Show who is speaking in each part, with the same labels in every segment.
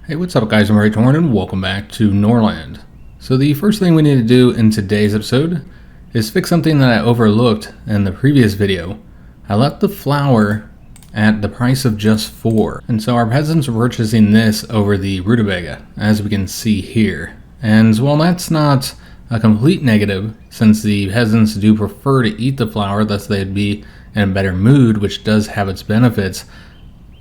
Speaker 1: Hey, what's up guys, I'm Praetorian and welcome back to Norland. So the first thing we need to do in today's episode is fix something that I overlooked in the previous video. I left the flour at the price of just 4, and so our peasants are purchasing this over the rutabaga, as we can see here. And while that's not a complete negative, since the peasants do prefer to eat the flour, thus they'd be in a better mood, which does have its benefits,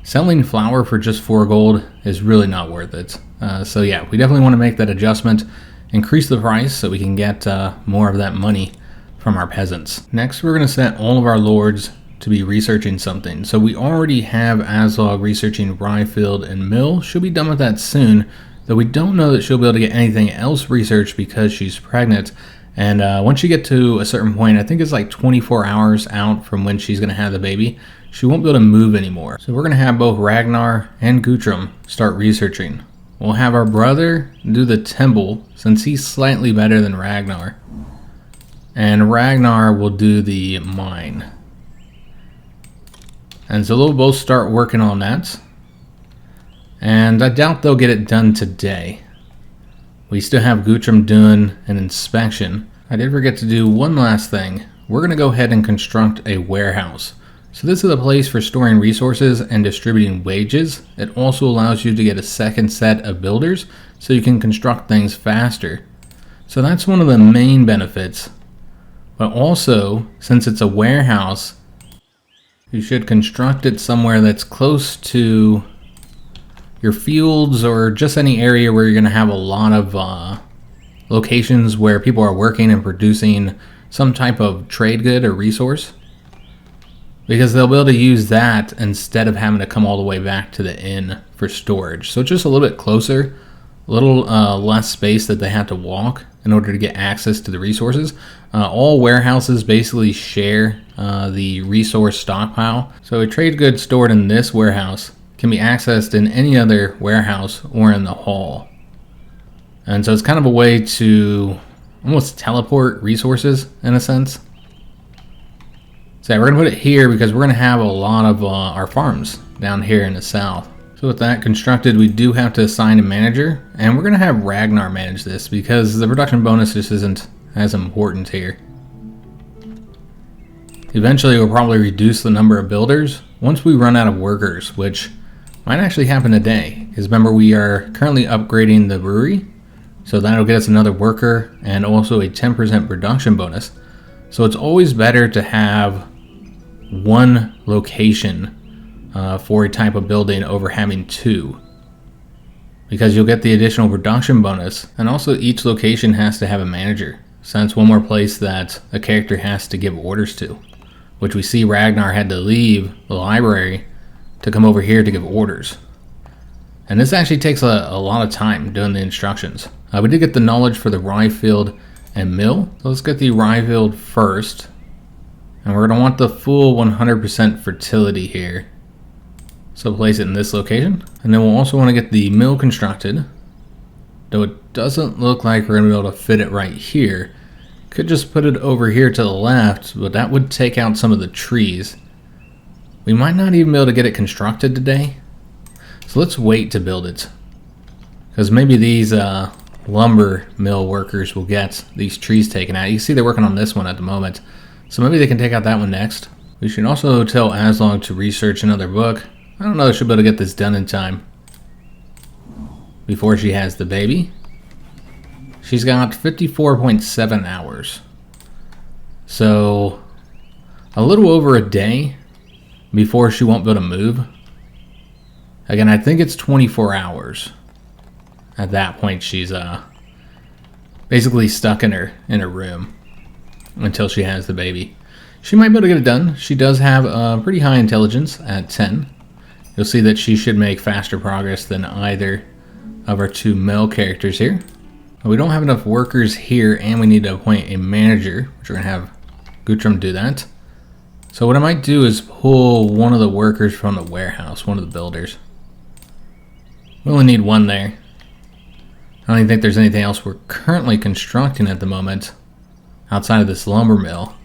Speaker 1: selling flour for just 4 gold is really not worth it. So yeah, we definitely want to make that adjustment, increase the price so we can get more of that money from our peasants. Next, we're going to set all of our lords to be researching something. So we already have Aslaug researching rye field and mill. She'll be done with that soon, though we don't know that she'll be able to get anything else researched because she's pregnant. And once you get to a certain point, I think it's like 24 hours out from when she's going to have the baby, she won't be able to move anymore. So we're going to have both Ragnar and Guthrum start researching. We'll have our brother do the temple, since he's slightly better than Ragnar. And Ragnar will do the mine. And so they'll both start working on that. And I doubt they'll get it done today. We still have Guthrum doing an inspection. I did forget to do one last thing. We're going to go ahead and construct a warehouse. So this is a place for storing resources and distributing wages. It also allows you to get a second set of builders so you can construct things faster. So that's one of the main benefits. But also, since it's a warehouse, you should construct it somewhere that's close to your fields or just any area where you're going to have a lot of locations where people are working and producing some type of trade good or resource. Because they'll be able to use that instead of having to come all the way back to the inn for storage. So it's just a little bit closer, a little less space that they have to walk in order to get access to the resources. All warehouses basically share the resource stockpile. So a trade good stored in this warehouse can be accessed in any other warehouse or in the hall. And so it's kind of a way to almost teleport resources in a sense. So we're going to put it here because we're going to have a lot of our farms down here in the south. So with that constructed, we do have to assign a manager, and we're going to have Ragnar manage this because the production bonus just isn't as important here. Eventually we'll probably reduce the number of builders once we run out of workers, which might actually happen today, because remember we are currently upgrading the brewery, so that'll get us another worker and also a 10% production bonus. So it's always better to have one location for a type of building over having 2, because you'll get the additional production bonus, and also each location has to have a manager, so that's one more place that a character has to give orders to, which we see Ragnar had to leave the library to come over here to give orders. And this actually takes a lot of time doing the instructions. We did get the knowledge for the rye field and mill. So let's get the rye field first. And we're going to want the full 100% fertility here. So place it in this location. And then we'll also want to get the mill constructed. Though it doesn't look like we're going to be able to fit it right here. Could just put it over here to the left, but that would take out some of the trees. We might not even be able to get it constructed today. So let's wait to build it. Because maybe these lumber mill workers will get these trees taken out. You see they're working on this one at the moment. So maybe they can take out that one next. We should also tell Aslaug to research another book. I don't know if she'll be able to get this done in time before she has the baby. She's got 54.7 hours. So a little over a day before she won't be able to move. Again, I think it's 24 hours. At that point, she's basically stuck in her room until she has the baby. She might be able to get it done. She does have a pretty high intelligence at 10. You'll see that she should make faster progress than either of our 2 male characters here. We don't have enough workers here, and we need to appoint a manager, which we're going to have Guthrum do that. So what I might do is pull one of the workers from the warehouse, one of the builders. We only need 1 there. I don't even think there's anything else we're currently constructing at the moment outside of this lumber mill.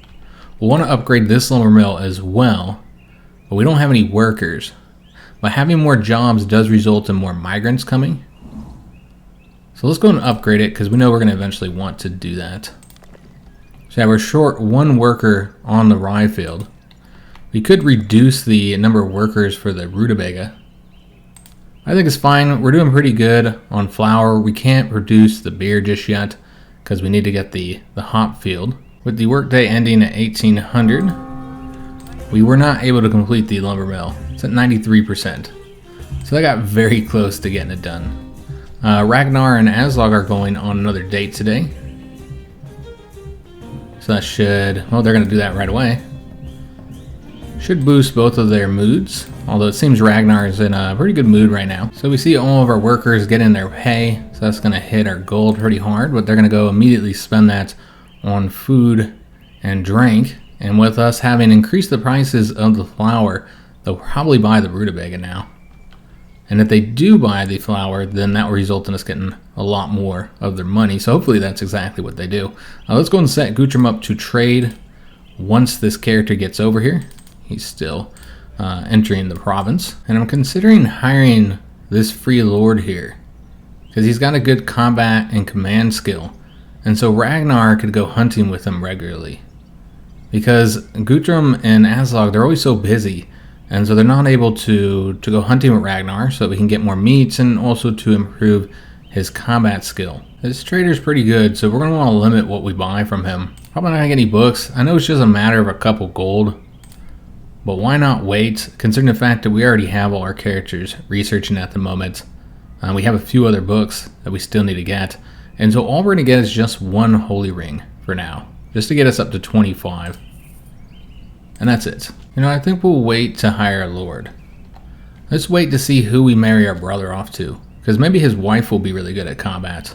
Speaker 1: We'll want to upgrade this lumber mill as well, but we don't have any workers. but having more jobs does result in more migrants coming. So let's go and upgrade it because we know we're going to eventually want to do that. So yeah, we're short one worker on the rye field. We could reduce the number of workers for the rutabaga. I think it's fine. We're doing pretty good on flour. We can't produce the beer just yet because we need to get the hop field. With the workday ending at 1800, we were not able to complete the lumber mill. It's at 93%. So that got very close to getting it done. Ragnar and Aslaug are going on another date today. So that should, well, they're going to do that right away. Should boost both of their moods, although it seems Ragnar is in a pretty good mood right now. So we see all of our workers getting their pay, so that's going to hit our gold pretty hard, but they're going to go immediately spend that on food and drink. And with us having increased the prices of the flour, they'll probably buy the rutabaga now. And if they do buy the flour, then that will result in us getting a lot more of their money. So hopefully that's exactly what they do. Let's go and set Guthrum up to trade once this character gets over here. He's still entering the province. And I'm considering hiring this free lord here because he's got a good combat and command skill. And so Ragnar could go hunting with him regularly. Because Guthrum and Aslaug, they're always so busy. And so they're not able to go hunting with Ragnar so we can get more meats and also to improve his combat skill. This trader's pretty good, so we're going to want to limit what we buy from him. Probably not going to get any books. I know it's just a matter of a couple gold. But why not wait, considering the fact that we already have all our characters researching at the moment. We have a few other books that we still need to get. And so all we're going to get is just one holy ring for now. Just to get us up to 25. And that's it. You know, I think we'll wait to hire a lord. Let's wait to see who we marry our brother off to. Because maybe his wife will be really good at combat.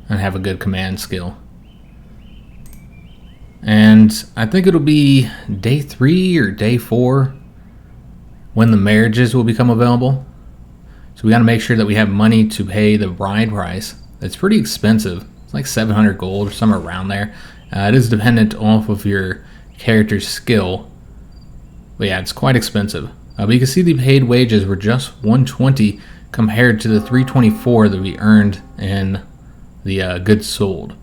Speaker 1: And have a good command skill. And I think it'll be day 3 or day 4 when the marriages will become available. So we got to make sure that we have money to pay the bride price. It's pretty expensive. It's like 700 gold or somewhere around there. It is dependent off of your character's skill. But yeah, it's quite expensive. But you can see the paid wages were just 120 compared to the 324 that we earned in the goods sold.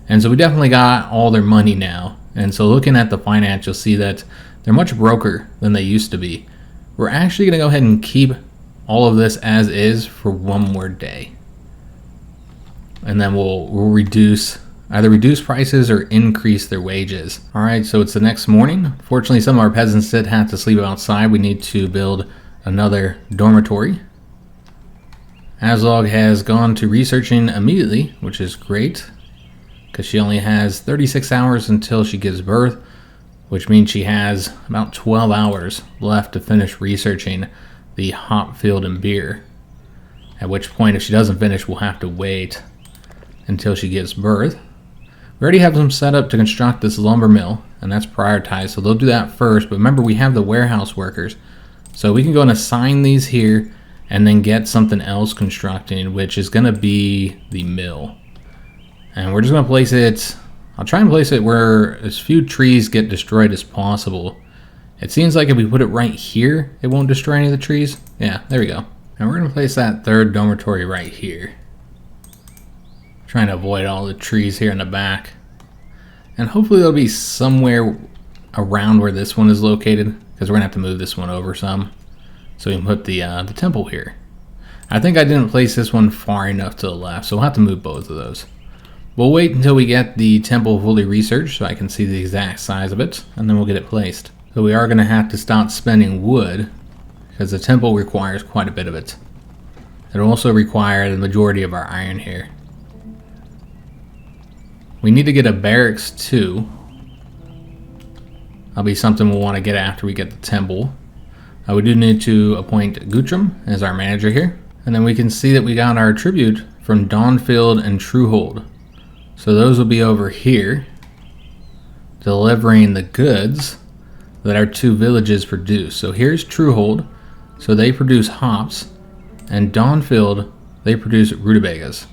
Speaker 1: And so we definitely got all their money now. And so looking at the finance, you'll see that they're much broker than they used to be. We're actually going to go ahead and keep all of this as is for one more day. And then we'll either reduce prices or increase their wages. All right, so it's the next morning. Fortunately, some of our peasants did have to sleep outside. We need to build another dormitory. Aslaug has gone to researching immediately, which is great, because she only has 36 hours until she gives birth, which means she has about 12 hours left to finish researching the hop field and beer. At which point, if she doesn't finish, we'll have to wait until she gives birth. We already have them set up to construct this lumber mill, and that's prioritized, so they'll do that first. But remember, we have the warehouse workers, so we can go and assign these here and then get something else constructing, which is going to be the mill. And we're just going to place it, I'll try and place it where as few trees get destroyed as possible. It seems like if we put it right here, it won't destroy any of the trees. Yeah, there we go. And we're going to place that third dormitory right here. Trying to avoid all the trees here in the back. And hopefully they'll be somewhere around where this one is located, because we're going to have to move this one over some. So we can put the temple here. I think I didn't place this one far enough to the left, so we'll have to move both of those. We'll wait until we get the temple fully researched so I can see the exact size of it, and then we'll get it placed. So we are going to have to stop spending wood, because the temple requires quite a bit of it. It'll also require the majority of our iron here. We need to get a barracks too. That'll be something we'll want to get after we get the temple. We do need to appoint Guthrum as our manager here. And then we can see that we got our tribute from Dawnfield and Truehold. So those will be over here, delivering the goods that our two villages produce. So here's Truehold, so they produce hops, and Dawnfield, they produce rutabagas.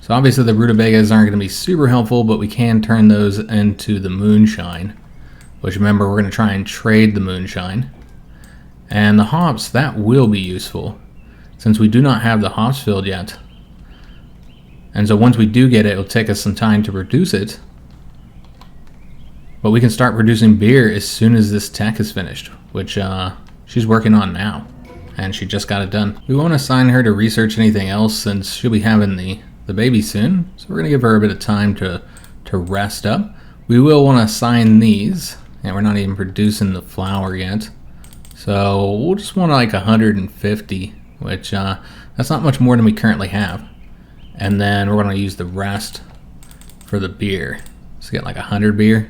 Speaker 1: So obviously the rutabagas aren't going to be super helpful, but we can turn those into the moonshine, which remember we're going to try and trade the moonshine. And the hops, that will be useful, since we do not have the hops field yet. And so once we do get it, it'll take us some time to produce it. But we can start producing beer as soon as this tech is finished, which she's working on now. And she just got it done. We won't assign her to research anything else since she'll be having the baby soon. So we're going to give her a bit of time to rest up. We will want to assign these. And we're not even producing the flour yet. So we'll just want like 150, which that's not much more than we currently have. And then we're going to use the rest for the beer. So get like 100 beer,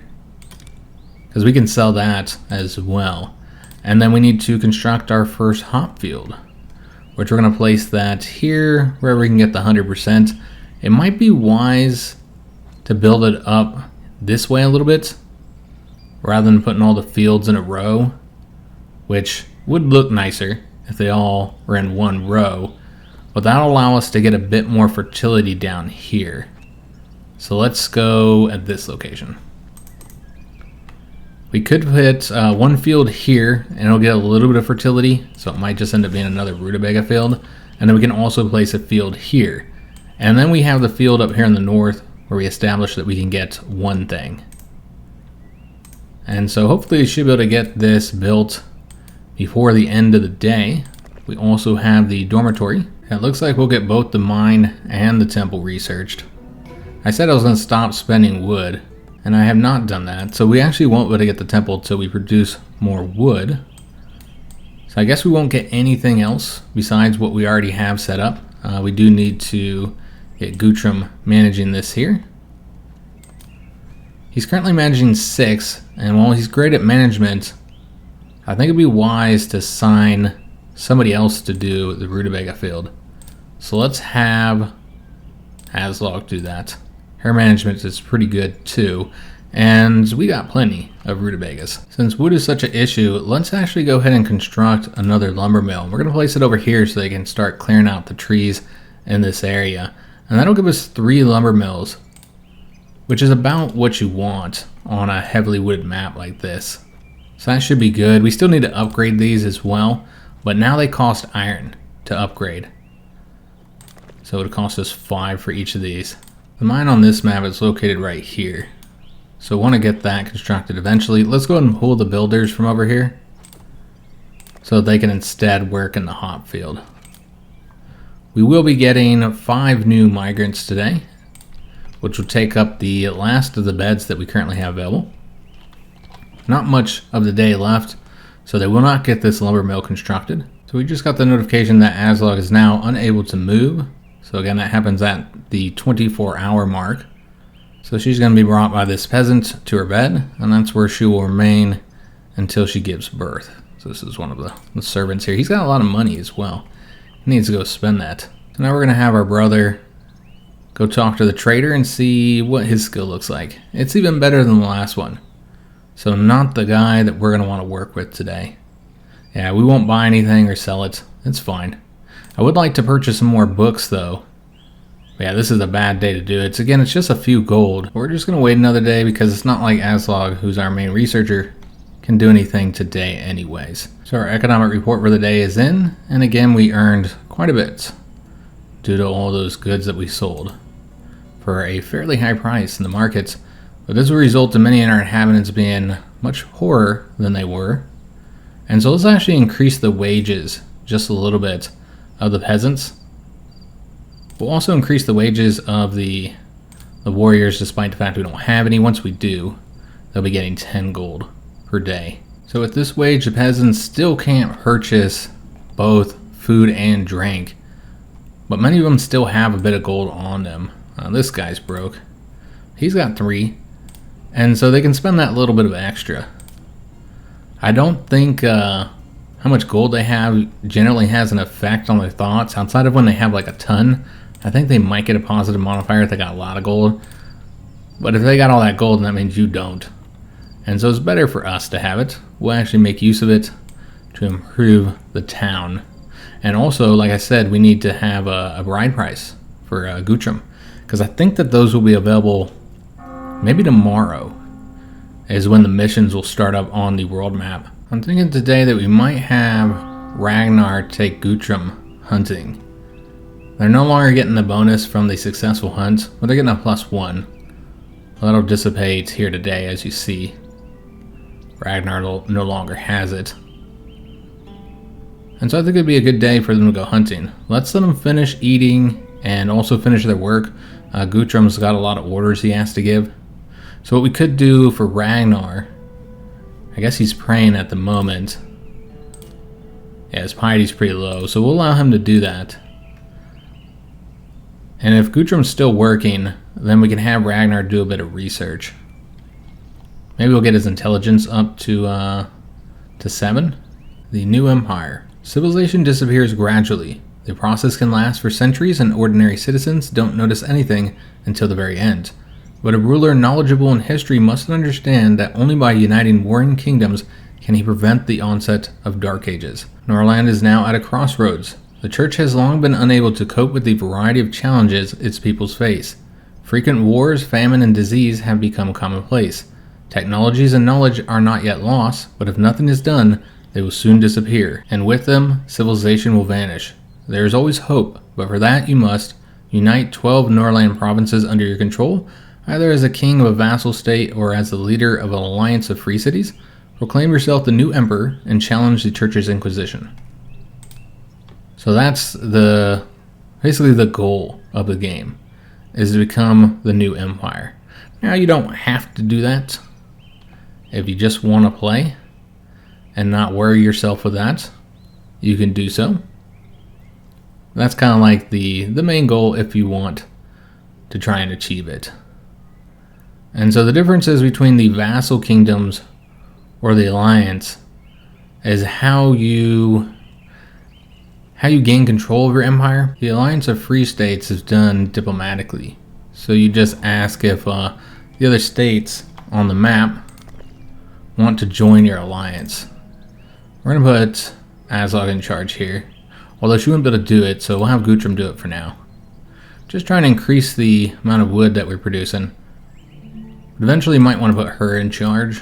Speaker 1: because we can sell that as well. And then we need to construct our first hop field, which we're going to place that here where we can get the 100%. It might be wise to build it up this way a little bit rather than putting all the fields in a row, which would look nicer if they all were in one row. But that'll allow us to get a bit more fertility down here. So let's go at this location. We could put one field here and it'll get a little bit of fertility. So it might just end up being another rutabaga field. And then we can also place a field here. And then we have the field up here in the north where we establish that we can get one thing. And so hopefully we should be able to get this built before the end of the day. We also have the dormitory. It looks like we'll get both the mine and the temple researched. I said I was going to stop spending wood, and I have not done that. So we actually won't be able to get the temple until we produce more wood. So I guess we won't get anything else besides what we already have set up. We do need to get Guthrum managing this here. He's currently managing 6, and while he's great at management, I think it'd be wise to assign somebody else to do the rutabaga field. So let's have Aslaug do that. Her management is pretty good too, and we got plenty of rutabagas. Since wood is such an issue, let's actually go ahead and construct another lumber mill. We're going to place it over here so they can start clearing out the trees in this area. And that'll give us 3 lumber mills, which is about what you want on a heavily wooded map like this. So that should be good. We still need to upgrade these as well, but now they cost iron to upgrade. So it would cost us 5 for each of these. The mine on this map is located right here. So I want to get that constructed eventually. Let's go ahead and pull the builders from over here so they can instead work in the hop field. We will be getting 5 new migrants today, which will take up the last of the beds that we currently have available. Not much of the day left, so they will not get this lumber mill constructed. So we just got the notification that Aslaug is now unable to move. So again, that happens at the 24-hour mark. So she's going to be brought by this peasant to her bed, and that's where she will remain until she gives birth. So this is one of the servants here. He's got a lot of money as well. He needs to go spend that. So now we're going to have our brother go talk to the trader and see what his skill looks like. It's even better than the last one. So not the guy that we're going to want to work with today. Yeah, we won't buy anything or sell it. It's fine. I would like to purchase some more books though. But yeah, this is a bad day to do it. Again, it's just a few gold. We're just going to wait another day because it's not like Aslaug, who's our main researcher, can do anything today anyways. So our economic report for the day is in. And again, we earned quite a bit due to all those goods that we sold for a fairly high price in the markets. But this will result in many of our inhabitants being much poorer than they were. And so let's actually increase the wages just a little bit of the peasants. We'll also increase the wages of the warriors despite the fact we don't have any. Once we do, they'll be getting 10 gold per day. So with this wage, the peasants still can't purchase both food and drink. But many of them still have a bit of gold on them. This guy's broke. He's got 3. And so they can spend that little bit of extra. I don't think how much gold they have generally has an effect on their thoughts. Outside of when they have like a ton, I think they might get a positive modifier if they got a lot of gold. But if they got all that gold, then that means you don't. And so it's better for us to have it. We'll actually make use of it to improve the town. And also, like I said, we need to have a bride price for Guthrum. Because I think that those will be available maybe tomorrow is when the missions will start up on the world map. I'm thinking today that we might have Ragnar take Guthrum hunting. They're no longer getting the bonus from the successful hunt, but they're getting a +1. Well, that'll dissipate here today, as you see. Ragnar no longer has it. And so I think it'd be a good day for them to go hunting. Let's let them finish eating and also finish their work. Guthrum's got a lot of orders he has to give. So what we could do for Ragnar, I guess he's praying at the moment. Yeah, his piety's pretty low, so we'll allow him to do that. And if Guthrum's still working, then we can have Ragnar do a bit of research. Maybe we'll get his intelligence up to 7. The new empire. Civilization disappears gradually. The process can last for centuries and ordinary citizens don't notice anything until the very end. But a ruler knowledgeable in history must understand that only by uniting warring kingdoms can he prevent the onset of Dark Ages. Norland is now at a crossroads. The church has long been unable to cope with the variety of challenges its peoples face. Frequent wars, famine, and disease have become commonplace. Technologies and knowledge are not yet lost, but if nothing is done, they will soon disappear, and with them, civilization will vanish. There is always hope, but for that you must unite 12 Norland provinces under your control, either as a king of a vassal state or as the leader of an alliance of free cities. Proclaim yourself the new emperor and challenge the church's inquisition. So that's basically the goal of the game, is to become the new empire. Now you don't have to do that. If you just want to play and not worry yourself with that, you can do so. That's kind of like the main goal if you want to try and achieve it. And so the differences between the vassal kingdoms or the alliance is how you gain control of your empire. The alliance of free states is done diplomatically. So you just ask if the other states on the map want to join your alliance. We're going to put Aslaug in charge here. Although she wouldn't be able to do it, so we'll have Guthrum do it for now. Just trying to increase the amount of wood that we're producing. But eventually you might want to put her in charge,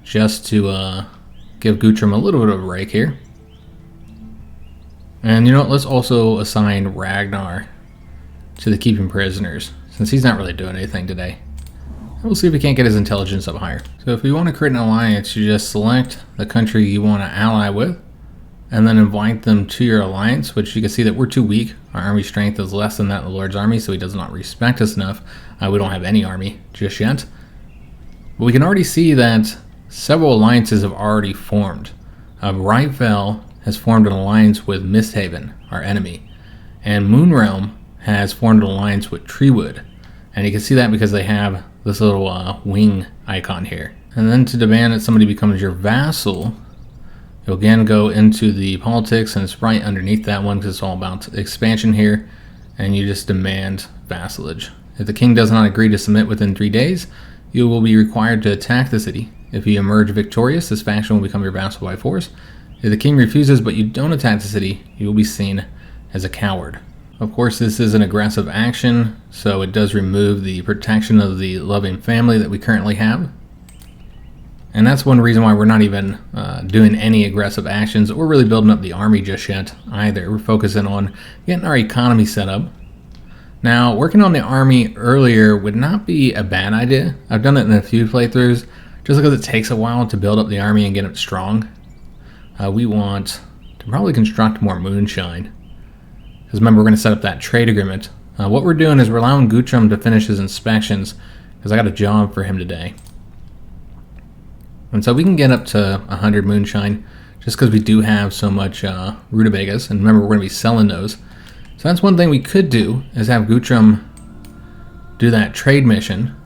Speaker 1: just to give Guthrum a little bit of a break here. And you know what, let's also assign Ragnar to the keeping prisoners, since he's not really doing anything today. And we'll see if we can't get his intelligence up higher. So if you want to create an alliance, you just select the country you want to ally with, and then invite them to your alliance, which you can see that we're too weak. Our army strength is less than that of the Lord's army, so he does not respect us enough. We don't have any army just yet. But we can already see that several alliances have already formed. Rightfell has formed an alliance with Misthaven, our enemy. And Moonrealm has formed an alliance with Treewood. And you can see that because they have this little wing icon here. And then to demand that somebody becomes your vassal, you'll again go into the politics, and it's right underneath that one because it's all about expansion here, and you just demand vassalage. If the king does not agree to submit within 3 days, you will be required to attack the city. If you emerge victorious, this faction will become your vassal by force. If the king refuses but you don't attack the city, you will be seen as a coward. Of course, this is an aggressive action, so it does remove the protection of the loving family that we currently have. And that's one reason why we're not even doing any aggressive actions or really building up the army just yet either. We're focusing on getting our economy set up. Now, working on the army earlier would not be a bad idea. I've done it in a few playthroughs just because it takes a while to build up the army and get it strong. We want to probably construct more moonshine. Because remember, we're going to set up that trade agreement. What we're doing is we're allowing Guthrum to finish his inspections because I got a job for him today. And so we can get up to 100 moonshine just because we do have so much rutabagas. And remember, we're going to be selling those. So that's one thing we could do, is have Guthrum do that trade mission.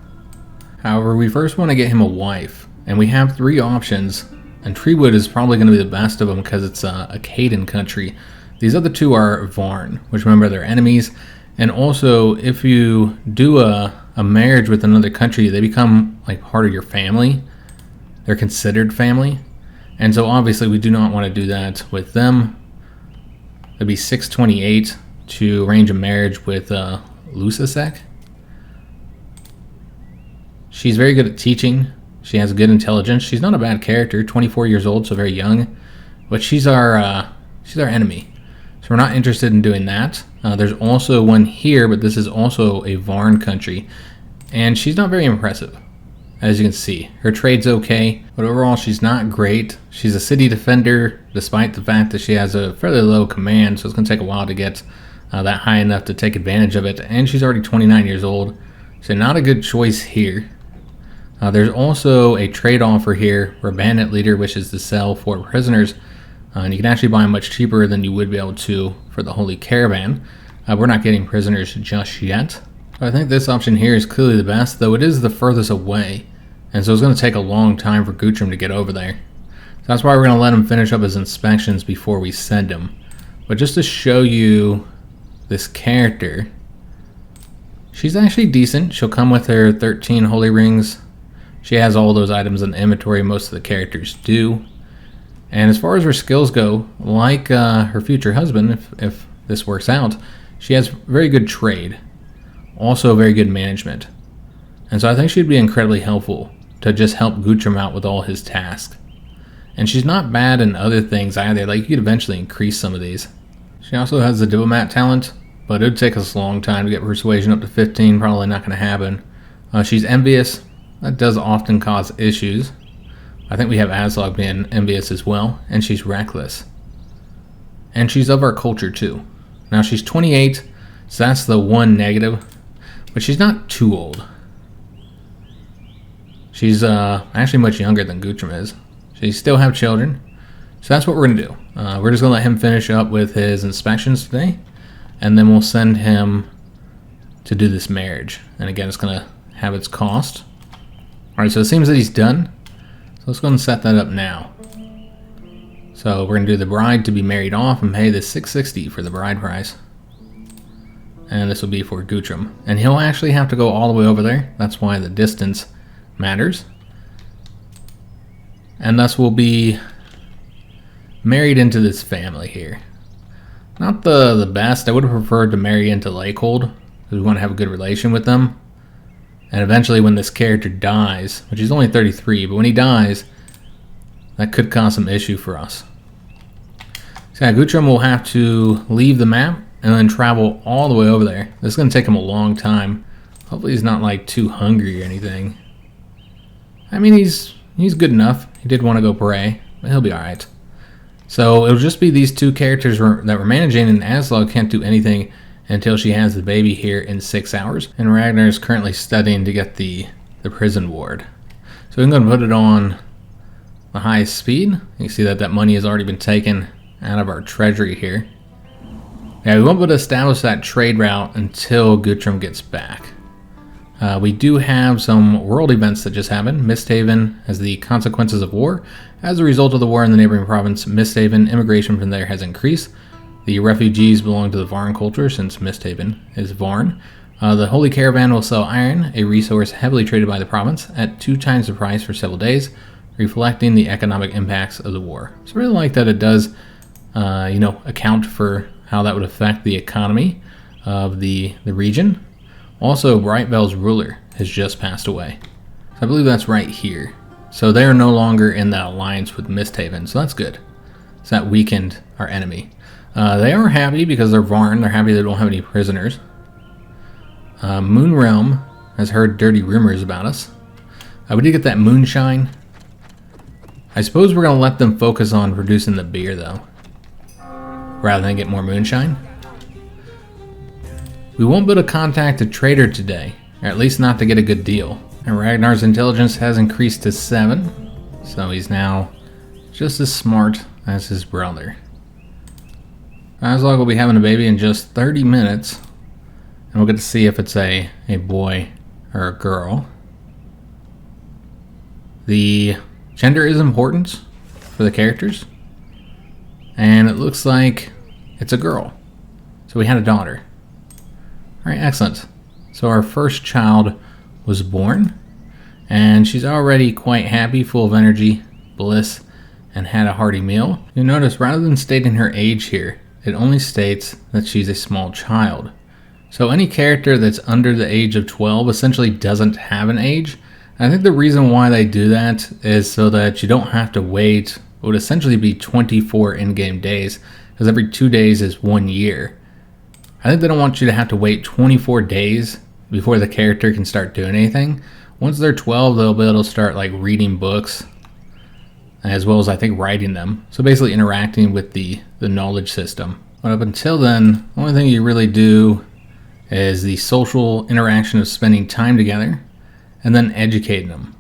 Speaker 1: However, we first want to get him a wife. And we have 3 options. And Treewood is probably going to be the best of them because it's a Kaiden country. These other 2 are Varn, which remember they're enemies. And also, if you do a marriage with another country, they become like part of your family. They're considered family. And so obviously we do not want to do that with them. It'd be 628 to arrange a marriage with Lusasek. She's very good at teaching. She has good intelligence. She's not a bad character, 24 years old, so very young. But she's our enemy. So we're not interested in doing that. There's also one here, but this is also a Varn country. And she's not very impressive, as you can see. Her trade's okay, but overall she's not great. She's a city defender, despite the fact that she has a fairly low command, so it's going to take a while to get that high enough to take advantage of it. And she's already 29 years old, so not a good choice here. There's also a trade offer here where Bandit Leader wishes to sell 4 prisoners, and you can actually buy them much cheaper than you would be able to for the Holy Caravan. We're not getting prisoners just yet. I think this option here is clearly the best, though it is the furthest away, and so it's going to take a long time for Guthrum to get over there. So that's why we're going to let him finish up his inspections before we send him. But just to show you this character, she's actually decent. She'll come with her 13 holy rings. She has all those items in the inventory, most of the characters do. And as far as her skills go, like her future husband, if this works out, she has very good trade. Also very good management. And so I think she'd be incredibly helpful to just help Guthrum out with all his tasks. And she's not bad in other things either, like you could eventually increase some of these. She also has the diplomat talent, but it would take us a long time to get persuasion up to 15, probably not going to happen. She's envious. That does often cause issues. I think we have Aslaug being envious as well, and she's reckless. And she's of our culture too. Now she's 28, so that's the one negative. But she's not too old. She's actually much younger than Guthrum is. She still have children. So that's what we're going to do. We're just going to let him finish up with his inspections today. And then we'll send him to do this marriage. And again, it's going to have its cost. Alright, so it seems that he's done. So let's go and set that up now. So we're going to do the bride to be married off and pay the $660 for the bride price. And this will be for Guthrum. And he'll actually have to go all the way over there. That's why the distance matters. And thus we'll be married into this family here. Not the best. I would have preferred to marry into Lakehold, because we want to have a good relation with them. And eventually when this character dies, which he's only 33, but when he dies, that could cause some issue for us. So yeah, Guthrum will have to leave the map and then travel all the way over there. This is going to take him a long time. Hopefully he's not like too hungry or anything. I mean, he's good enough. He did want to go pray, but he'll be alright. So it'll just be these two characters that we're managing, and Aslaug can't do anything until she has the baby here in 6 hours. And Ragnar is currently studying to get the prison ward. So I'm going to put it on the highest speed. You can see that money has already been taken out of our treasury here. Yeah, we won't be able to establish that trade route until Guthrum gets back. We do have some world events that just happened. Misthaven has the consequences of war. As a result of the war in the neighboring province, Misthaven, immigration from there has increased. The refugees belong to the Varn culture, since Misthaven is Varn. The Holy Caravan will sell iron, a resource heavily traded by the province, at 2 times the price for several days, reflecting the economic impacts of the war. So I really like that it does, account for how that would affect the economy of the region. Also, Brightvel's ruler has just passed away. So I believe that's right here. So they are no longer in that alliance with Misthaven, so that's good. So that weakened our enemy. They are happy because they're Varn. They're happy they don't have any prisoners. Moon Realm has heard dirty rumors about us. We did get that moonshine. I suppose we're going to let them focus on producing the beer, though, rather than get more moonshine. We won't be able to contact a trader today, or at least not to get a good deal. And Ragnar's intelligence has increased to 7, so he's now just as smart as his brother. Aslaug will be having a baby in just 30 minutes, and we'll get to see if it's a boy or a girl. The gender is important for the characters, and it looks like it's a girl. So we had a daughter. Alright, excellent. So our first child was born, and she's already quite happy, full of energy, bliss, and had a hearty meal. You'll notice rather than stating her age here, it only states that she's a small child. So any character that's under the age of 12 essentially doesn't have an age, I think the reason why they do that is so that you don't have to wait what would essentially be 24 in-game days, because every 2 days is 1 year. I think they don't want you to have to wait 24 days before the character can start doing anything. Once they're 12, they'll be able to start like reading books, as well as I think writing them. So basically interacting with the knowledge system. But up until then, the only thing you really do is the social interaction of spending time together and then educating them,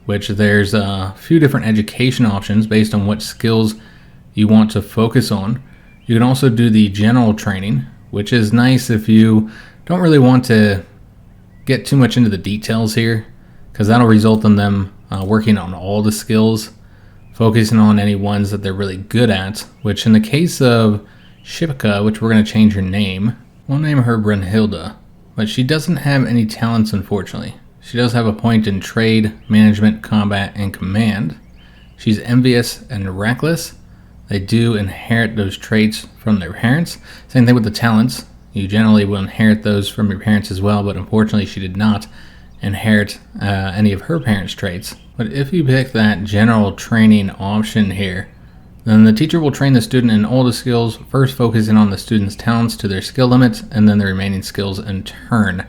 Speaker 1: which there's a few different education options based on what skills you want to focus on. You can also do the general training, which is nice if you don't really want to get too much into the details here, because that'll result in them working on all the skills, focusing on any ones that they're really good at, which in the case of Shipka, which we're going to change her name, we'll name her Brunhilde, but she doesn't have any talents, unfortunately. She does have a point in trade, management, combat, and command. She's envious and reckless. They do inherit those traits from their parents. Same thing with the talents. You generally will inherit those from your parents as well, but unfortunately she did not inherit any of her parents' traits. But if you pick that general training option here, then the teacher will train the student in all the skills, first focusing on the student's talents to their skill limits, and then the remaining skills in turn.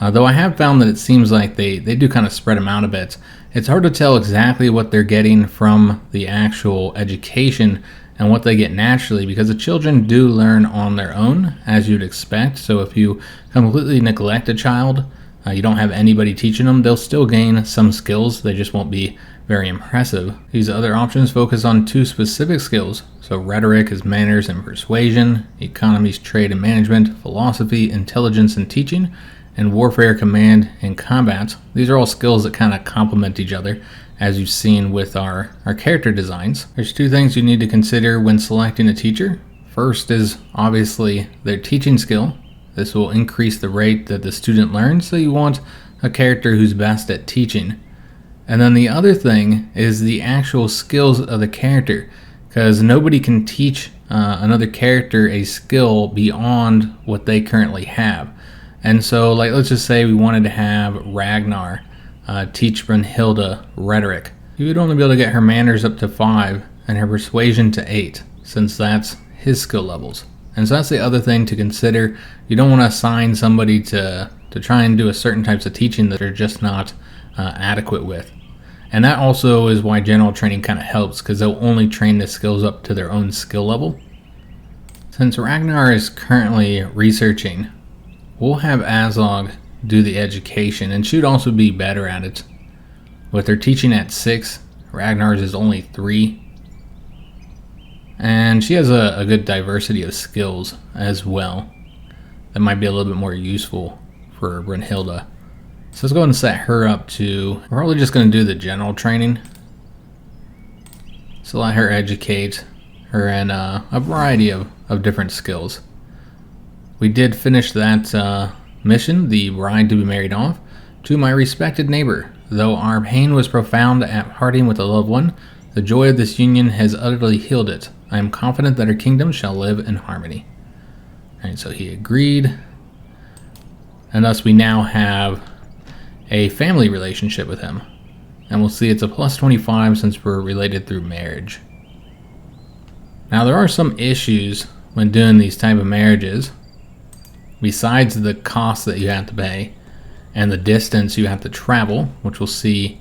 Speaker 1: Though I have found that it seems like they do kind of spread them out a bit. It's hard to tell exactly what they're getting from the actual education and what they get naturally, because the children do learn on their own, as you'd expect. So if you completely neglect a child, you don't have anybody teaching them, they'll still gain some skills, they just won't be very impressive. These other options focus on 2 specific skills. So rhetoric is manners and persuasion, economies, trade and management, philosophy, intelligence and teaching, and warfare, command, and combat. These are all skills that kind of complement each other, as you've seen with our character designs. There's 2 things you need to consider when selecting a teacher. First is obviously their teaching skill. This will increase the rate that the student learns, so you want a character who's best at teaching. And then the other thing is the actual skills of the character, because nobody can teach another character a skill beyond what they currently have. And so, like, let's just say we wanted to have Ragnar teach Brunhilde rhetoric. You would only be able to get her manners up to 5 and her persuasion to 8, since that's his skill levels. And so that's the other thing to consider. You don't want to assign somebody to try and do a certain types of teaching that they're just not adequate with. And that also is why general training kind of helps, because they'll only train the skills up to their own skill level. Since Ragnar is currently researching, we'll have Aslaug do the education, and she'd also be better at it. With her teaching at 6, Ragnar's is only 3. And she has a good diversity of skills as well that might be a little bit more useful for Brunhilde. So let's go ahead and set her up to, we're probably just going to do the general training. So let her educate her in a variety of different skills. We did finish that mission, the bride to be married off, to my respected neighbor. Though our pain was profound at parting with a loved one, the joy of this union has utterly healed it. I am confident that our kingdom shall live in harmony. And so he agreed. And thus we now have a family relationship with him. And we'll see it's a plus 25 since we're related through marriage. Now there are some issues when doing these type of marriages. Besides the cost that you have to pay and the distance you have to travel, which we'll see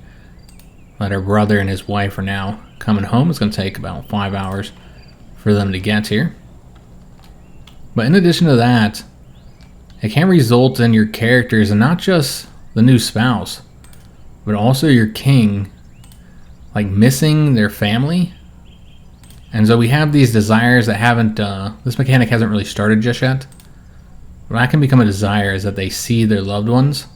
Speaker 1: that our brother and his wife are now coming home. It's going to take about 5 hours for them to get here. But in addition to that, it can result in your characters, and not just the new spouse, but also your king, like missing their family. And so we have these desires that haven't, this mechanic hasn't really started just yet. But that can become a desire, is that they see their loved ones.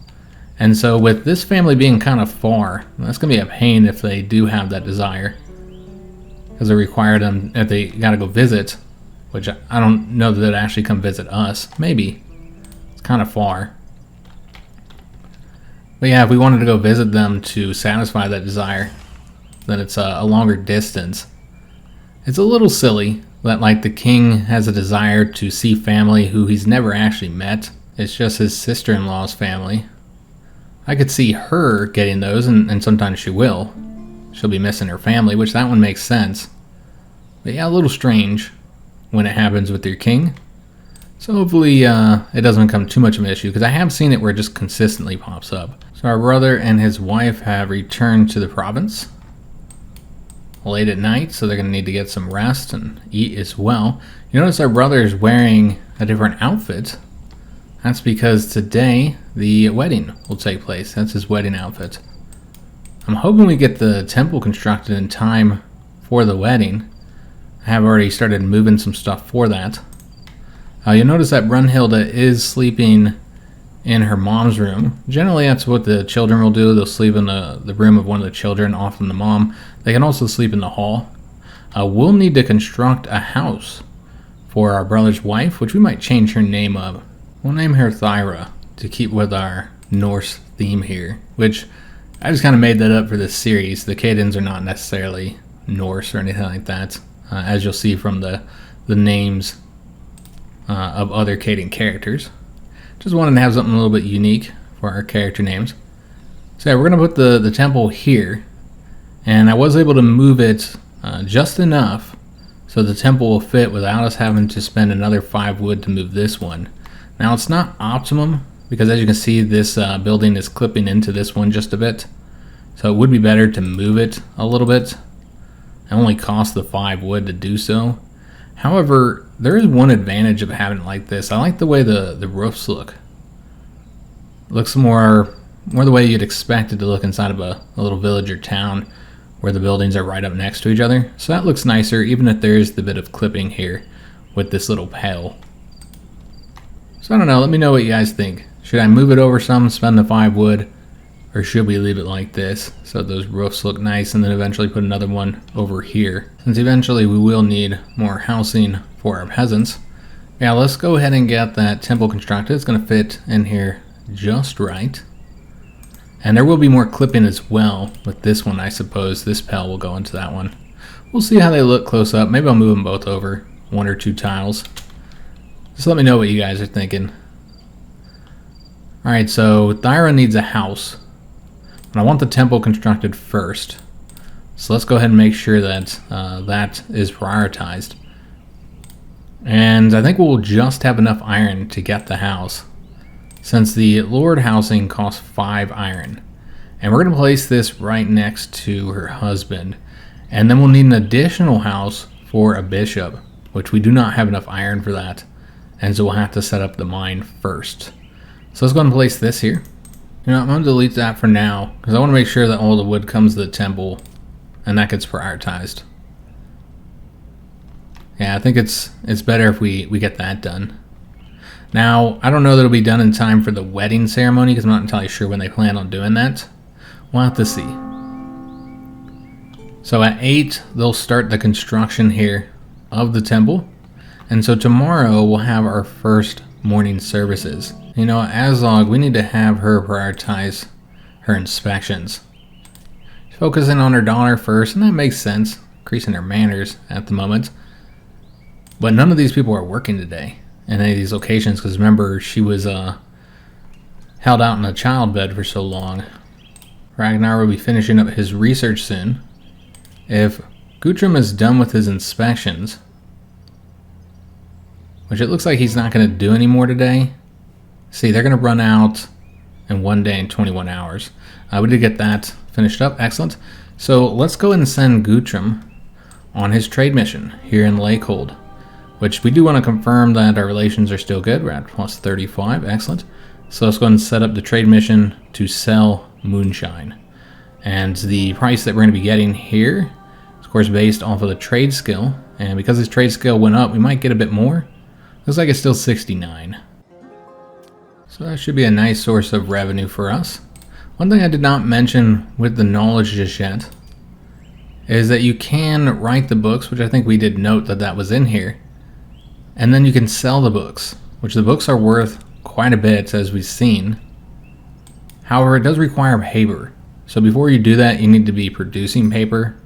Speaker 1: And so with this family being kind of far, that's going to be a pain if they do have that desire. Because they require them, if they got to go visit, which I don't know that they'd actually come visit us. Maybe. It's kind of far. But yeah, if we wanted to go visit them to satisfy that desire, then it's a longer distance. It's a little silly that, like, the king has a desire to see family who he's never actually met. It's just his sister-in-law's family. I could see her getting those, and sometimes she will. She'll be missing her family, which that one makes sense. But yeah, a little strange when it happens with your king. So hopefully it doesn't become too much of an issue, because I have seen it where it just consistently pops up. So our brother and his wife have returned to the province late at night, so they're going to need to get some rest and eat as well. You notice our brother is wearing a different outfit. That's because today the wedding will take place. That's his wedding outfit. I'm hoping we get the temple constructed in time for the wedding. I have already started moving some stuff for that. You'll notice that Brunhilde is sleeping in her mom's room. Generally, that's what the children will do. They'll sleep in the room of one of the children, often the mom. They can also sleep in the hall. We'll need to construct a house for our brother's wife, which we might change her name up. We'll name her Thyra to keep with our Norse theme here, which I just kind of made that up for this series. The Kaidens are not necessarily Norse or anything like that, as you'll see from the names of other Kaiden characters. Just wanted to have something a little bit unique for our character names. So yeah, we're going to put the temple here, and I was able to move it just enough so the temple will fit without us having to spend another 5 wood to move this one. Now it's not optimum, because as you can see, this building is clipping into this one just a bit. So it would be better to move it a little bit. It only costs the 5 wood to do so. However, there is one advantage of having it like this. I like the way the roofs look. It looks more the way you'd expect it to look inside of a little village or town where the buildings are right up next to each other. So that looks nicer, even if there is the bit of clipping here with this little pale. So I don't know, let me know what you guys think. Should I move it over some, spend the 5 wood, or should we leave it like this so those roofs look nice and then eventually put another one over here? Since eventually we will need more housing for our peasants. Yeah, let's go ahead and get that temple constructed. It's going to fit in here just right. And there will be more clipping as well with this one, I suppose. This pale will go into that one. We'll see how they look close up. Maybe I'll move them both over 1 or 2 tiles. Just let me know what you guys are thinking. Alright, so Thyra needs a house. And I want the temple constructed first. So let's go ahead and make sure that that is prioritized. And I think we'll just have enough iron to get the house, since the Lord housing costs 5 iron. And we're going to place this right next to her husband. And then we'll need an additional house for a bishop, which we do not have enough iron for that. And so we'll have to set up the mine first. So let's go and place this here. You know, I'm going to delete that for now, because I want to make sure that all the wood comes to the temple and that gets prioritized. Yeah, I think it's better if we get that done. Now, I don't know that it'll be done in time for the wedding ceremony, because I'm not entirely sure when they plan on doing that. We'll have to see. So at 8, they'll start the construction here of the temple. And so tomorrow we'll have our first morning services. You know, Aslaug, we need to have her prioritize her inspections. She's focusing on her daughter first, and that makes sense, increasing her manners at the moment. But none of these people are working today in any of these locations, because remember, she was held out in a child bed for so long. Ragnar will be finishing up his research soon. If Guthrum is done with his inspections, which it looks like he's not going to do any more today. See, they're going to run out in 1 day and 21 hours. We did get that finished up. Excellent. So let's go ahead and send Guthrum on his trade mission here in Lakehold, which we do want to confirm that our relations are still good. We're at plus 35. Excellent. So let's go ahead and set up the trade mission to sell moonshine. And the price that we're going to be getting here is, of course, based off of the trade skill. And because his trade skill went up, we might get a bit more. Looks like it's still 69. So that should be a nice source of revenue for us. One thing I did not mention with the knowledge just yet is that you can write the books, which I think we did note that that was in here. And then you can sell the books, which the books are worth quite a bit, as we've seen. However, it does require paper. So before you do that, you need to be producing paper,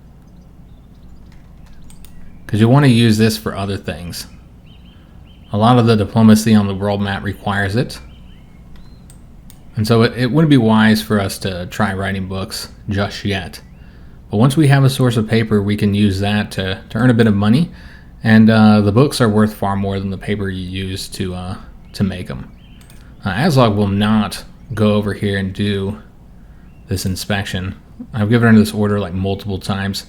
Speaker 1: because you want to use this for other things. A lot of the diplomacy on the world map requires it. And so it wouldn't be wise for us to try writing books just yet. But once we have a source of paper, we can use that to earn a bit of money. And the books are worth far more than the paper you use to make them. Aslaug will not go over here and do this inspection. I've given her this order like multiple times,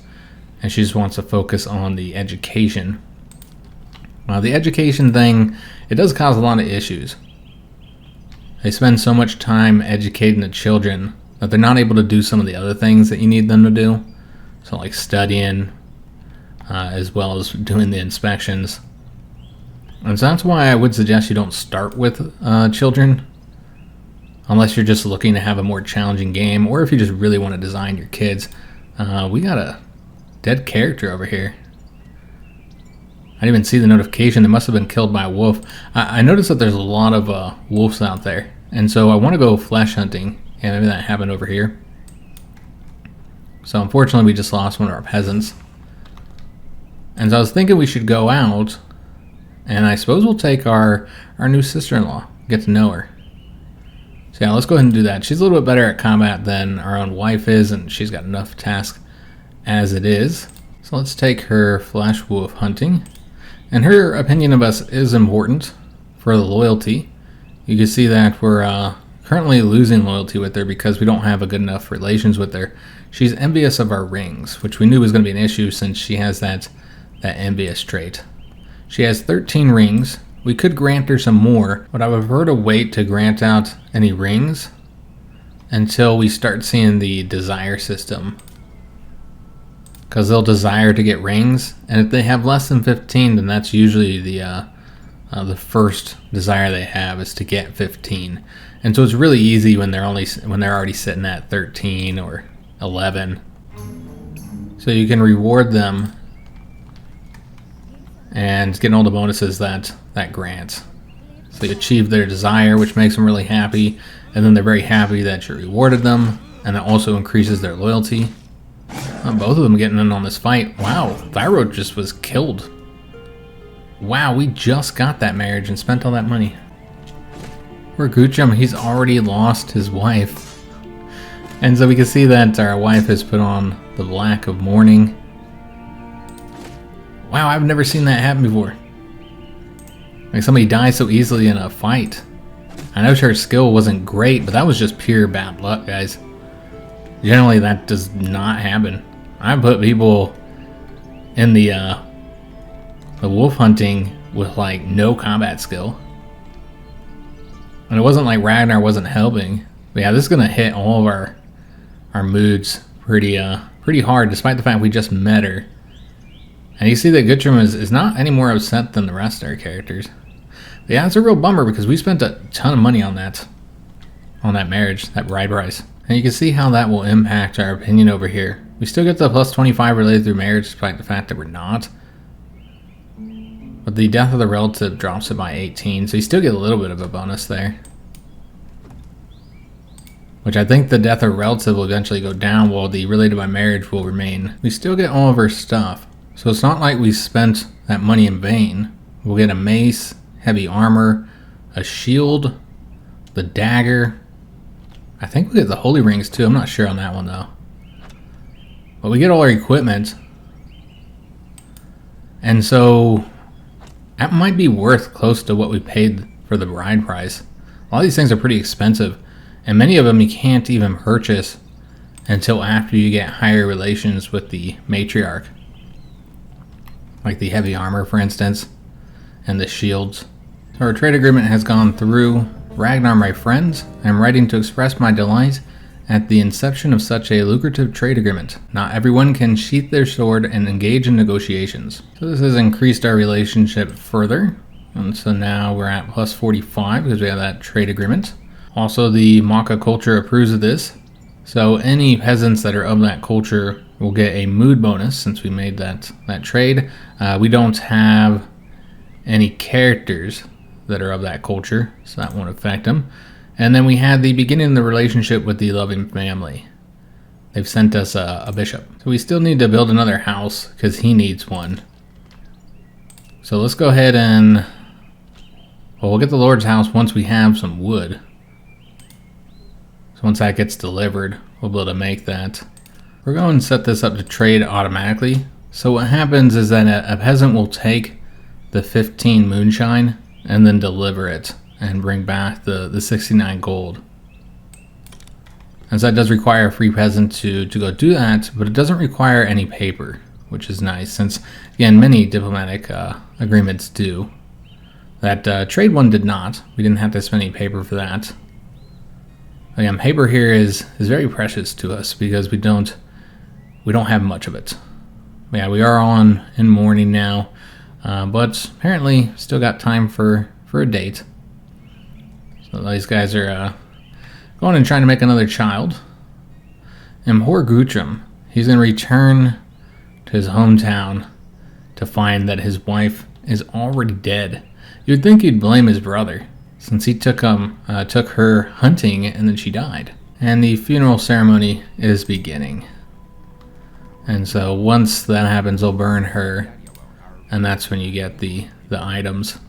Speaker 1: and she just wants to focus on the education. The education thing, it does cause a lot of issues. They spend so much time educating the children that they're not able to do some of the other things that you need them to do. So like studying, as well as doing the inspections. And so that's why I would suggest you don't start with children, unless you're just looking to have a more challenging game, or if you just really want to design your kids. We got a dead character over here. I didn't even see the notification. They must have been killed by a wolf. I noticed that there's a lot of wolves out there, and so I want to go flesh hunting. Yeah, maybe that happened over here. So unfortunately we just lost one of our peasants. And so I was thinking we should go out, and I suppose we'll take our new sister-in-law, get to know her. So yeah, let's go ahead and do that. She's a little bit better at combat than our own wife is, and she's got enough tasks as it is. So let's take her flash wolf hunting. And her opinion of us is important for the loyalty. You can see that we're currently losing loyalty with her because we don't have a good enough relations with her. She's envious of our rings, which we knew was going to be an issue since she has that envious trait. She has 13 rings. We could grant her some more, but I would prefer to wait to grant out any rings until we start seeing the desire system. Because they'll desire to get rings, and if they have less than 15, then that's usually the first desire they have is to get 15. And so it's really easy when they're already sitting at 13 or 11. So you can reward them and getting all the bonuses that grants. So you achieve their desire, which makes them really happy, and then they're very happy that you rewarded them, and that also increases their loyalty. Both of them getting in on this fight. Wow, Thyro just was killed. Wow, we just got that marriage and spent all that money. Poor Guthrum, he's already lost his wife. And so we can see that our wife has put on the black of mourning. Wow, I've never seen that happen before. Like somebody dies so easily in a fight. I know her skill wasn't great, but that was just pure bad luck, guys. Generally, that does not happen. I put people in the wolf hunting with like no combat skill. And it wasn't like Ragnar wasn't helping. But yeah, this is gonna hit all of our moods pretty hard, despite the fact we just met her. And you see that Guthrum is not any more upset than the rest of our characters. But yeah, it's a real bummer because we spent a ton of money on that marriage, that bride price. And you can see how that will impact our opinion over here. We still get the plus 25 related through marriage, despite the fact that we're not. But the death of the relative drops it by 18, so you still get a little bit of a bonus there. Which I think the death of relative will eventually go down, while the related by marriage will remain. We still get all of our stuff. So it's not like we spent that money in vain. We'll get a mace, heavy armor, a shield, the dagger. I think we get the holy rings too. I'm not sure on that one though. But we get all our equipment. And so that might be worth close to what we paid for the bride price. A lot of these things are pretty expensive, and many of them you can't even purchase until after you get higher relations with the matriarch. Like the heavy armor, for instance, and the shields. So our trade agreement has gone through. Ragnar, my friends, I am writing to express my delight at the inception of such a lucrative trade agreement. Not everyone can sheath their sword and engage in negotiations. So this has increased our relationship further. And so now we're at plus 45 because we have that trade agreement. Also, the Maka culture approves of this. So any peasants that are of that culture will get a mood bonus since we made that trade. We don't have any characters that are of that culture, so that won't affect them. And then we had the beginning of the relationship with the loving family. They've sent us a bishop. So we still need to build another house because he needs one. So let's go ahead and... well, we'll get the Lord's house once we have some wood. So once that gets delivered, we'll be able to make that. We're going to set this up to trade automatically. So what happens is that a peasant will take the 15 moonshine and then deliver it and bring back the 69 gold. And so that does require a free peasant to go do that, but it doesn't require any paper, which is nice since, again, many diplomatic agreements do. That trade one did not. We didn't have to spend any paper for that. Again, paper here is very precious to us because we don't have much of it. Yeah, we are in mourning now, but apparently still got time for a date. So these guys are going and trying to make another child. And poor Guthrum, he's going to return to his hometown to find that his wife is already dead. You'd think he'd blame his brother, since he took her hunting and then she died. And the funeral ceremony is beginning. And so once that happens, they'll burn her, and that's when you get the items.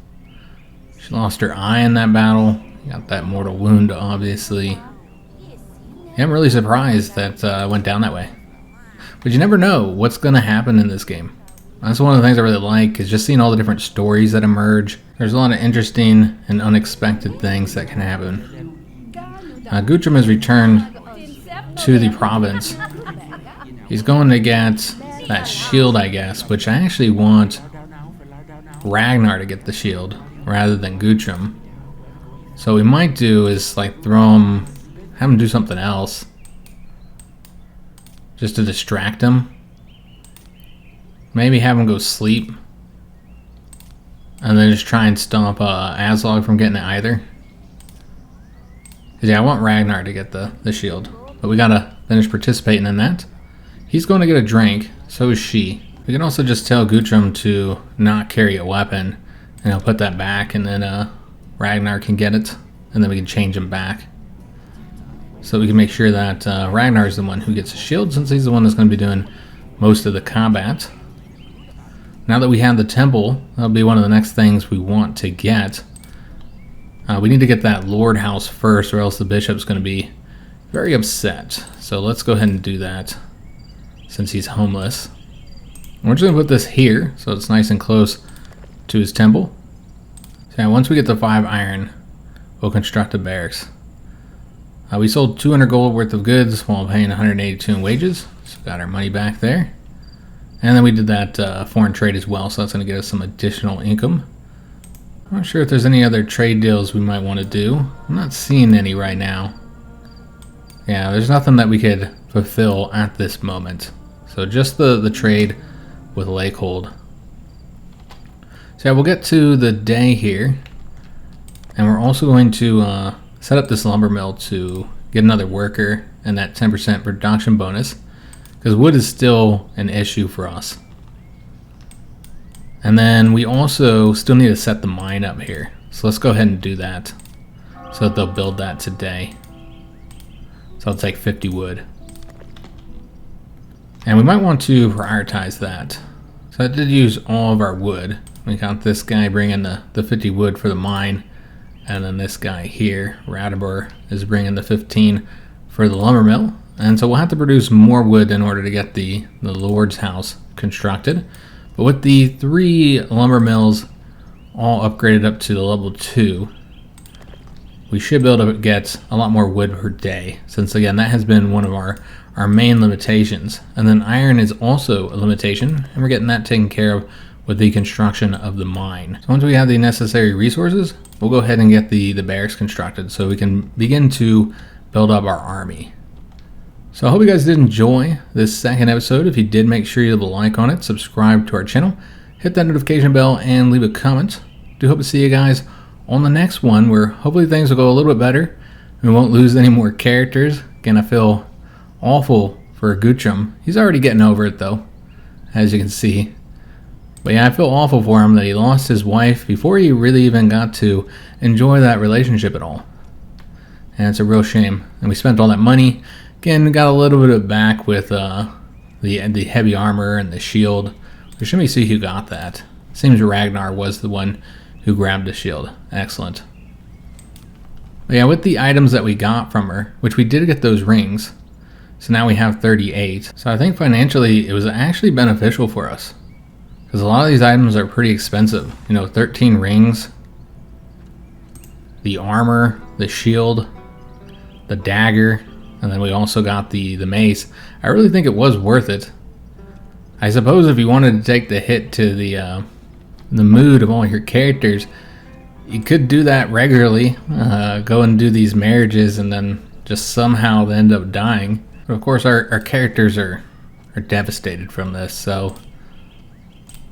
Speaker 1: She lost her eye in that battle. Got that mortal wound, obviously. Yeah, I'm really surprised that went down that way. But you never know what's going to happen in this game. That's one of the things I really like, is just seeing all the different stories that emerge. There's a lot of interesting and unexpected things that can happen. Guthrum has returned to the province. He's going to get that shield, I guess, which I actually want Ragnar to get the shield rather than Guthrum. So what we might do is like have him do something else, just to distract him. Maybe have him go sleep, and then just try and stop Aslaug from getting it either. Cause yeah, I want Ragnar to get the shield, but we gotta finish participating in that. He's going to get a drink, so is she. We can also just tell Guthrum to not carry a weapon, and he'll put that back, and then Ragnar can get it, and then we can change him back. So we can make sure that Ragnar is the one who gets a shield, since he's the one that's going to be doing most of the combat. Now that we have the temple, that'll be one of the next things we want to get. We need to get that Lord house first, or else the bishop's going to be very upset. So let's go ahead and do that, since he's homeless. We're just going to put this here, so it's nice and close to his temple. So yeah, once we get the 5 iron, we'll construct a barracks. We sold 200 gold worth of goods while paying 182 in wages, so got our money back there. And then we did that foreign trade as well, so that's going to get us some additional income. I'm not sure if there's any other trade deals we might want to do. I'm not seeing any right now. Yeah, there's nothing that we could fulfill at this moment. So just the trade with Lakehold. So yeah, we'll get to the day here. And we're also going to set up this lumber mill to get another worker and that 10% production bonus. Because wood is still an issue for us. And then we also still need to set the mine up here. So let's go ahead and do that, so that they'll build that today. So I'll take 50 wood. And we might want to prioritize that. So I did use all of our wood. We got this guy bringing the 50 wood for the mine. And then this guy here, Ragnar, is bringing the 15 for the lumber mill. And so we'll have to produce more wood in order to get the Lord's house constructed. But with the 3 lumber mills all upgraded up to the level 2, we should be able to get a lot more wood per day. Since again, that has been one of our main limitations. And then iron is also a limitation, and we're getting that taken care of with the construction of the mine. So once we have the necessary resources, we'll go ahead and get the barracks constructed so we can begin to build up our army. So I hope you guys did enjoy this second episode. If you did, make sure you leave a like on it, subscribe to our channel, hit that notification bell, and leave a comment. Do hope to see you guys on the next one, where hopefully things will go a little bit better and we won't lose any more characters. Again, I feel awful for Guthrum. He's already getting over it though, as you can see. But yeah, I feel awful for him that he lost his wife before he really even got to enjoy that relationship at all. And it's a real shame. And we spent all that money. Again, got a little bit of it back with the heavy armor and the shield. Let me see who got that. Seems Ragnar was the one who grabbed the shield. Excellent. But yeah, with the items that we got from her, which we did get those rings, so now we have 38. So I think financially it was actually beneficial for us, because a lot of these items are pretty expensive. You know, 13 rings, the armor, the shield, the dagger, and then we also got the mace. I really think it was worth it. I suppose if you wanted to take the hit to the mood of all your characters, you could do that regularly, go and do these marriages and then just somehow they end up dying. But of course our characters are devastated from this, so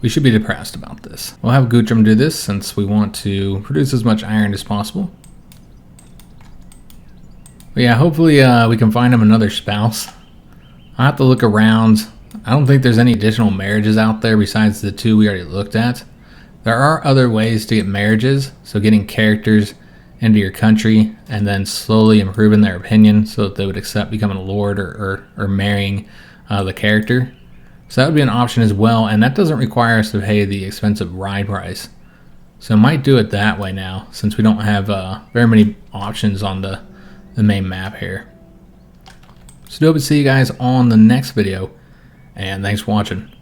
Speaker 1: we should be depressed about this. We'll have Guthrum do this since we want to produce as much iron as possible. But yeah, hopefully we can find him another spouse. I'll have to look around. I don't think there's any additional marriages out there besides the two we already looked at. There are other ways to get marriages, so getting characters into your country and then slowly improving their opinion so that they would accept becoming a lord or marrying the character. So that would be an option as well, and that doesn't require us to pay the expensive ride price. So I might do it that way now, since we don't have very many options on the main map here. So hope to see you guys on the next video, and thanks for watching.